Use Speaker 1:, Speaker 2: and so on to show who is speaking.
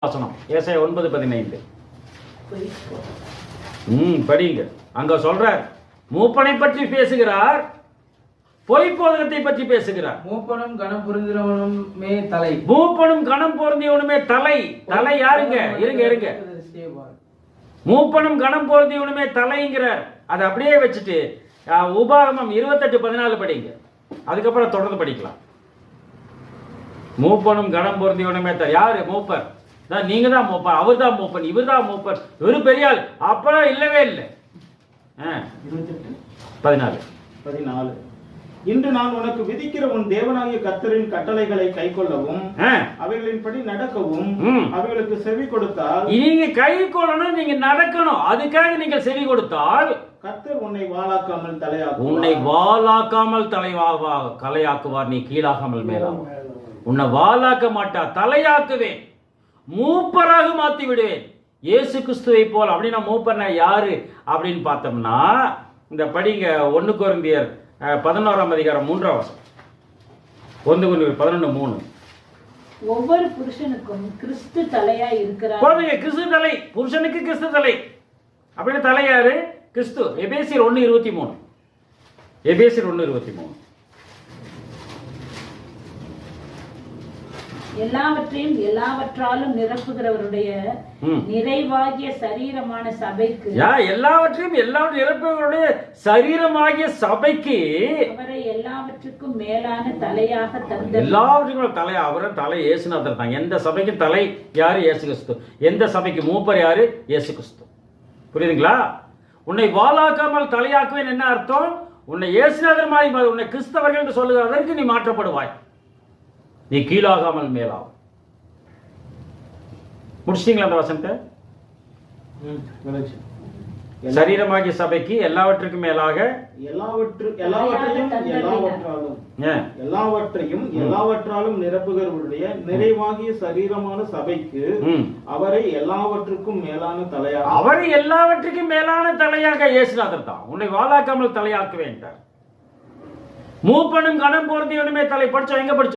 Speaker 1: வசனம் ஏசாயா 9:15. படிங்க. அங்க சொல்றார், மூப்பனை பற்றி பேசுகிறார், பொய் போதகத்தை பற்றி பேசுகிறார்.
Speaker 2: மூப்பனும் கணம் பொருந்தியவனுமே தலை.
Speaker 1: மூப்பனும் கணம் பொருந்தியவனுமே தலை. தலை யாருங்க? இருங்க. மூப்பனும் கணம் பொருந்தியவனுமே தலைங்கிறார். அதை அப்படியே வச்சுட்டு உபாகமம் 28:14 படிங்க. அதுக்கப்புறம் தொடர்ந்து படிக்கலாம். மூப்பனும் கணம் பொருந்தியவனுமே தலை. யாரு மூப்பர்? நீங்க தான் மூப்பர், அவர் தான் மூப்பன், இவர் தான் மூப்பர், இவரு பெரிய ஆள். அப்பெல்லாம் இல்லவே இல்லை. 14.
Speaker 3: இன்று நான் உனக்கு விதிக்கிற உன் தேவனாகிய கர்த்தரின் கட்டளைகளை கைக்கொள்ளவும் அவைகளின்படி நடக்கவும் அவைகளுக்கு செவி கொடுத்தால்,
Speaker 1: நீங்க கை கொள்ளணும், நீங்க நடக்கணும். அதுக்காக நீங்கள் செவி கொடுத்தால்
Speaker 3: கர்த்தர் உன்னை வாளாக்காமல் தலையாக்குவார்.
Speaker 1: உன்னை வாளாக்காமல் தலையாக்குவார். நீ கீழாகாமல் மேலாகும். உன்னை வாளாக்க மாட்டார், தலையாக்குவேன், மூப்பராக மாத்தி விடுவேன், இயேசு கிறிஸ்துவை போல். அப்படின்னா மூப்பர்னா யாரு அப்படின்னு பார்த்தோம்னா, இந்த படிங்க 1 கொரிந்தியர் 11ஆம் அதிகாரம் 3ஆம் வசனம். 1 கொரிந்தியர் 11:3.
Speaker 4: ஒவ்வொரு புருஷனுக்கும் கிறிஸ்து தலையா இருக்கிறார்.
Speaker 1: கிறிஸ்து தலை, புருஷனுக்கு கிறிஸ்து தலை. அப்படின்னு தலை யாரு? கிறிஸ்து. எபேசியர் 1:23. எபேசியர் 1:23.
Speaker 4: எல்லாவற்றையும் எல்லாவற்றாலும் நிரப்புகிறவருடைய நிறைவாகிய சரீரமான சபைக்கு,
Speaker 1: எல்லாவற்றையும் நிரப்புகிறவருடைய சரீரமாகிய சபைக்கு
Speaker 4: அவரை எல்லாவற்றுக்கும் மேலான தலையாக தந்தார்.
Speaker 1: எல்லாவற்றுக்கும் தலையா அவரை தலை இயேசுநாதர் தான். எந்த சபைக்கும் தலை யாரு? இயேசு கிறிஸ்து. எந்த சபைக்கு மூப்பர் யாரு? இயேசு கிறிஸ்து. புரியுதுங்களா? உன்னை வாளாக்காமல் தலையாக்குவேன் என்ன அர்த்தம்? உன்னை இயேசுநாதர் மாதிரி, உன்னை கிறிஸ்தவர்கள் என்று சொல்லுகிறதற்கு நீ மாற்றப்படுவாய். நீ கீழாகாமல் மேலாகும். முடிச்சிட்டீங்களா அந்த வசனத்தை? சரீரமாகிய சபைக்கு எல்லாவற்றுக்கும் மேலாக
Speaker 3: எல்லாவற்றாலும் நிரப்புகிறவருடைய நிறைவாகிய சரீரமான சபைக்கு அவரை எல்லாவற்றுக்கும் மேலான தலையாக,
Speaker 1: அவரை எல்லாவற்றுக்கும் மேலான தலையாக இயேசுநாதர் தான். உன்னை வாளாக்காமல் தலையாக்குவேன். மூப்பனும் கணம் பொருந்தியவனுமே தலை. படிச்சோம். எங்க படிச்சோம்?